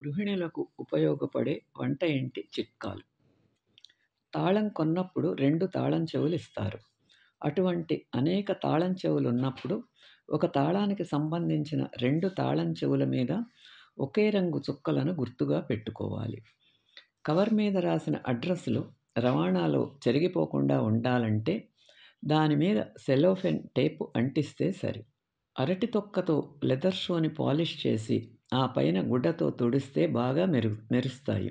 గృహిణులకు ఉపయోగపడే వంట ఇంటి చిట్కాలు. తాళం కొన్నప్పుడు 2 తాళం చెవులిస్తారు. అటువంటి అనేక తాళం చెవులున్నప్పుడు, ఒక తాళానికి సంబంధించిన 2 తాళం చెవుల మీద ఒకే రంగు చుక్కలను గుర్తుగా పెట్టుకోవాలి. కవర్ మీద రాసిన అడ్రస్‌లు రవాణాలో చెరిగిపోకుండా ఉండాలంటే, దాని మీద సెలోఫేన్ టేప్ అంటిస్తే సరి. అరటి తొక్కతో లెదర్ షూని పాలిష్ చేసి, ఆ పైన గుడ్డతో తుడిస్తే బాగా మెరుస్తాయి.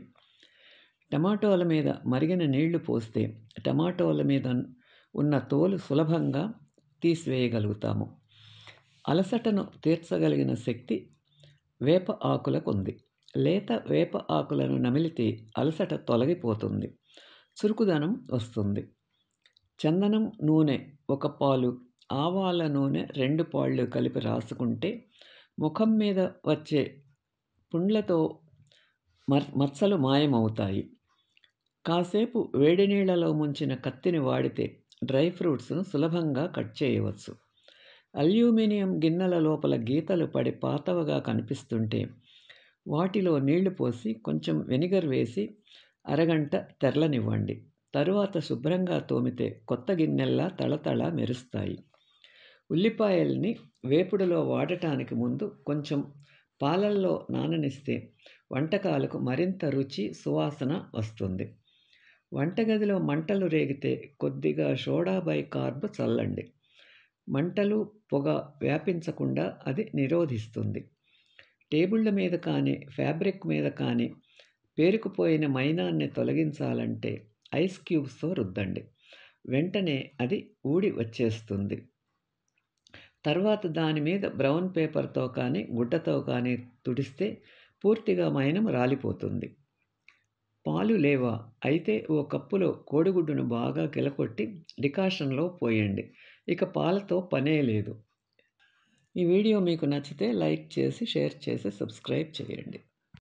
టమాటోల మీద మరిగిన నీళ్లు పోస్తే టమాటోల మీద ఉన్న తోలు సులభంగా తీసివేయగలుగుతాము. అలసటను తీర్చగలిగిన శక్తి వేప ఆకులకుంది. లేత వేప ఆకులను నమిలితే అలసట తొలగిపోతుంది, చురుకుదనం వస్తుంది. చందనం నూనె 1 పాలు, ఆవాల నూనె 2 పాళ్ళు కలిపి రాసుకుంటే ముఖం మీద వచ్చే పుండ్లతో మచ్చలు మాయమవుతాయి. కాసేపు వేడి నీళ్లలో ముంచిన కత్తిని వాడితే డ్రై ఫ్రూట్స్‌ను సులభంగా కట్ చేయవచ్చు. అల్యూమినియం గిన్నెల లోపల గీతలు పడి పాతవగా కనిపిస్తుంటే, వాటిలో నీళ్లు పోసి కొంచెం వెనిగర్ వేసి అరగంట తెర్లనివ్వండి. తరువాత శుభ్రంగా తోమితే కొత్త గిన్నెల్లా తళతళ మెరుస్తాయి. ఉల్లిపాయల్ని వేపుడులో వాడటానికి ముందు కొంచెం పాలల్లో నాననిస్తే వంటకాలకు మరింత రుచి, సువాసన వస్తుంది. వంటగదిలో మంటలు రేగితే కొద్దిగా సోడా బైకార్బ్ చల్లండి. మంటలు, పొగ వ్యాపించకుండా అది నిరోధిస్తుంది. టేబుళ్ల మీద కానీ, ఫ్యాబ్రిక్ మీద కానీ పేరుకుపోయిన మైనాన్ని తొలగించాలంటే ఐస్ క్యూబ్స్‌తో రుద్దండి. వెంటనే అది ఊడి వచ్చేస్తుంది. తర్వాత దాని మీద బ్రౌన్ పేపర్‌తో కానీ, గుడ్డతో కానీ తుడిస్తే పూర్తిగా మైనం రాలిపోతుంది. పాలు లేవా? అయితే ఓ కప్పులో కోడిగుడ్డును బాగా గిలకొట్టి డికాషన్‌లో పోయండి. ఇక పాలతో పనే లేదు. ఈ వీడియో మీకు నచ్చితే లైక్ చేసి, షేర్ చేసి, సబ్స్క్రైబ్ చేయండి.